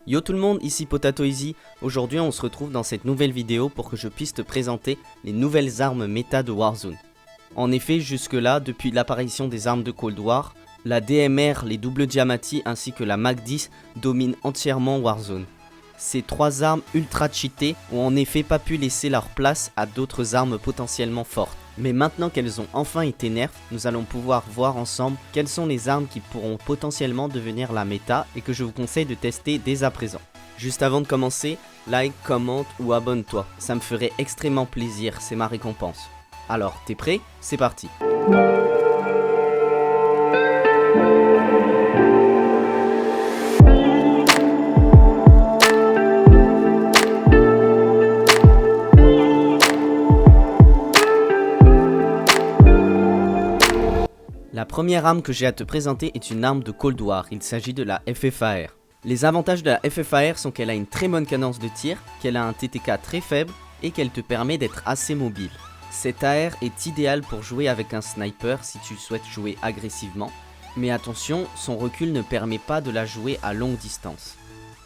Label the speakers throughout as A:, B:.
A: Yo tout le monde, ici Potato Easy. Aujourd'hui on se retrouve dans cette nouvelle vidéo pour que je puisse te présenter les nouvelles armes méta de Warzone. En effet, jusque là, depuis l'apparition des armes de Cold War, la DMR, les doubles Diamati ainsi que la Mac 10 dominent entièrement Warzone. Ces trois armes ultra cheatées ont en effet pas pu laisser leur place à d'autres armes potentiellement fortes. Mais maintenant qu'elles ont enfin été nerfs, nous allons pouvoir voir ensemble quelles sont les armes qui pourront potentiellement devenir la méta et que je vous conseille de tester dès à présent. Juste avant de commencer, like, commente ou abonne-toi, ça me ferait extrêmement plaisir, c'est ma récompense. Alors, t'es prêt? C'est parti! La première arme que j'ai à te présenter est une arme de Cold War, il s'agit de la FFAR. Les avantages de la FFAR sont qu'elle a une très bonne cadence de tir, qu'elle a un TTK très faible et qu'elle te permet d'être assez mobile. Cette AR est idéale pour jouer avec un sniper si tu souhaites jouer agressivement, mais attention, son recul ne permet pas de la jouer à longue distance.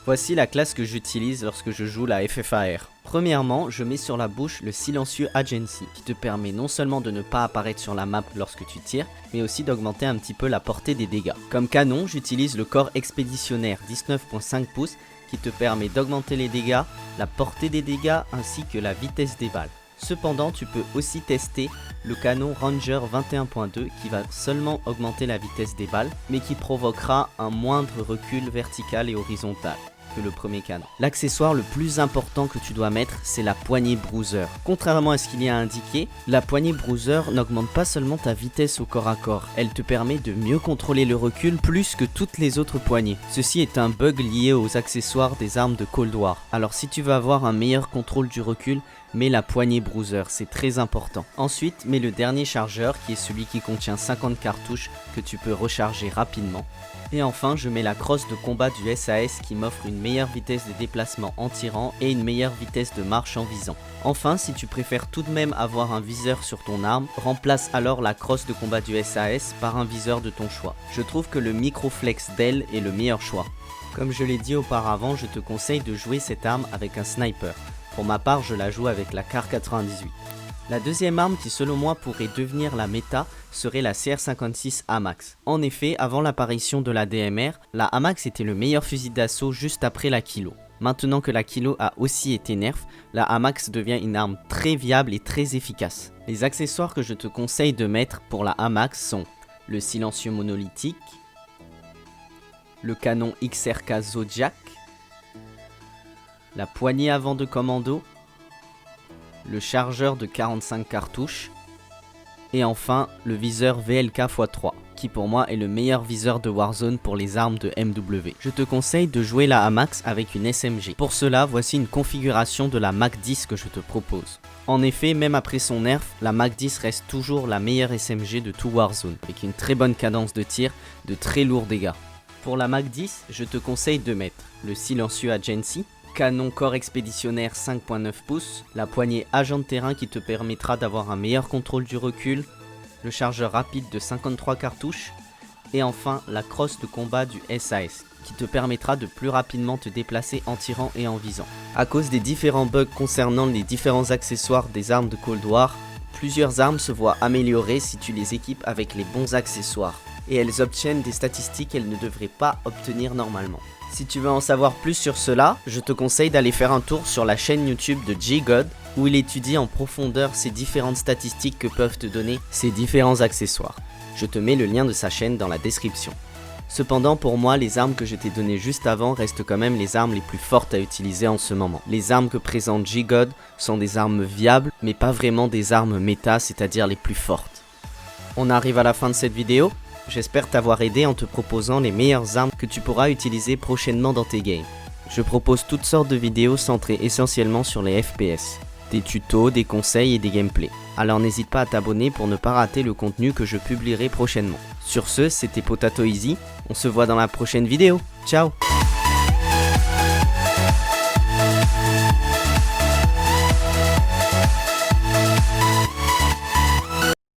A: Voici la classe que j'utilise lorsque je joue la FFAR. Premièrement, je mets sur la bouche le silencieux Agency, qui te permet non seulement de ne pas apparaître sur la map lorsque tu tires, mais aussi d'augmenter un petit peu la portée des dégâts. Comme canon, j'utilise le corps expéditionnaire 19.5 pouces, qui te permet d'augmenter les dégâts, la portée des dégâts ainsi que la vitesse des balles. Cependant, tu peux aussi tester le canon Ranger 21.2 qui va seulement augmenter la vitesse des balles, mais qui provoquera un moindre recul vertical et horizontal que le premier canon. L'accessoire le plus important que tu dois mettre, c'est la poignée bruiser. Contrairement à ce qu'il y a indiqué, la poignée bruiser n'augmente pas seulement ta vitesse au corps à corps, elle te permet de mieux contrôler le recul plus que toutes les autres poignées. Ceci est un bug lié aux accessoires des armes de Cold War. Alors si tu veux avoir un meilleur contrôle du recul, mets la poignée bruiser, c'est très important. Ensuite, mets le dernier chargeur qui est celui qui contient 50 cartouches que tu peux recharger rapidement. Et enfin, je mets la crosse de combat du SAS qui m'offre une meilleure vitesse de déplacement en tirant et une meilleure vitesse de marche en visant. Enfin, si tu préfères tout de même avoir un viseur sur ton arme, remplace alors la crosse de combat du SAS par un viseur de ton choix. Je trouve que le Microflex Dell est le meilleur choix. Comme je l'ai dit auparavant, je te conseille de jouer cette arme avec un sniper. Pour ma part, je la joue avec la Kar 98. La deuxième arme qui selon moi pourrait devenir la méta serait la CR56 AMAX. En effet, avant l'apparition de la DMR, la AMAX était le meilleur fusil d'assaut juste après la Kilo. Maintenant que la Kilo a aussi été nerf, la AMAX devient une arme très viable et très efficace. Les accessoires que je te conseille de mettre pour la AMAX sont le silencieux monolithique, le canon XRK Zodiac, la poignée avant de commando, le chargeur de 45 cartouches et enfin le viseur VLK x3 qui pour moi est le meilleur viseur de Warzone pour les armes de MW. Je te conseille de jouer la AMAX avec une SMG. Pour cela, voici une configuration de la Mac 10 que je te propose. En effet, même après son nerf, la Mac 10 reste toujours la meilleure SMG de tout Warzone, avec une très bonne cadence de tir, de très lourds dégâts. Pour la Mac 10, je te conseille de mettre le silencieux Agency, canon corps expéditionnaire 5.9 pouces, la poignée agent de terrain qui te permettra d'avoir un meilleur contrôle du recul, le chargeur rapide de 53 cartouches et enfin la crosse de combat du SAS qui te permettra de plus rapidement te déplacer en tirant et en visant. À cause des différents bugs concernant les différents accessoires des armes de Cold War, plusieurs armes se voient améliorées si tu les équipes avec les bons accessoires et elles obtiennent des statistiques qu'elles ne devraient pas obtenir normalement. Si tu veux en savoir plus sur cela, je te conseille d'aller faire un tour sur la chaîne YouTube de J-God où il étudie en profondeur ces différentes statistiques que peuvent te donner ces différents accessoires. Je te mets le lien de sa chaîne dans la description. Cependant pour moi, les armes que je t'ai données juste avant restent quand même les armes les plus fortes à utiliser en ce moment. Les armes que présente J-God sont des armes viables, mais pas vraiment des armes méta, c'est-à-dire les plus fortes. On arrive à la fin de cette vidéo. J'espère t'avoir aidé en te proposant les meilleures armes que tu pourras utiliser prochainement dans tes games. Je propose toutes sortes de vidéos centrées essentiellement sur les FPS, des tutos, des conseils et des gameplays. Alors n'hésite pas à t'abonner pour ne pas rater le contenu que je publierai prochainement. Sur ce, c'était Potato Easy, on se voit dans la prochaine vidéo. Ciao!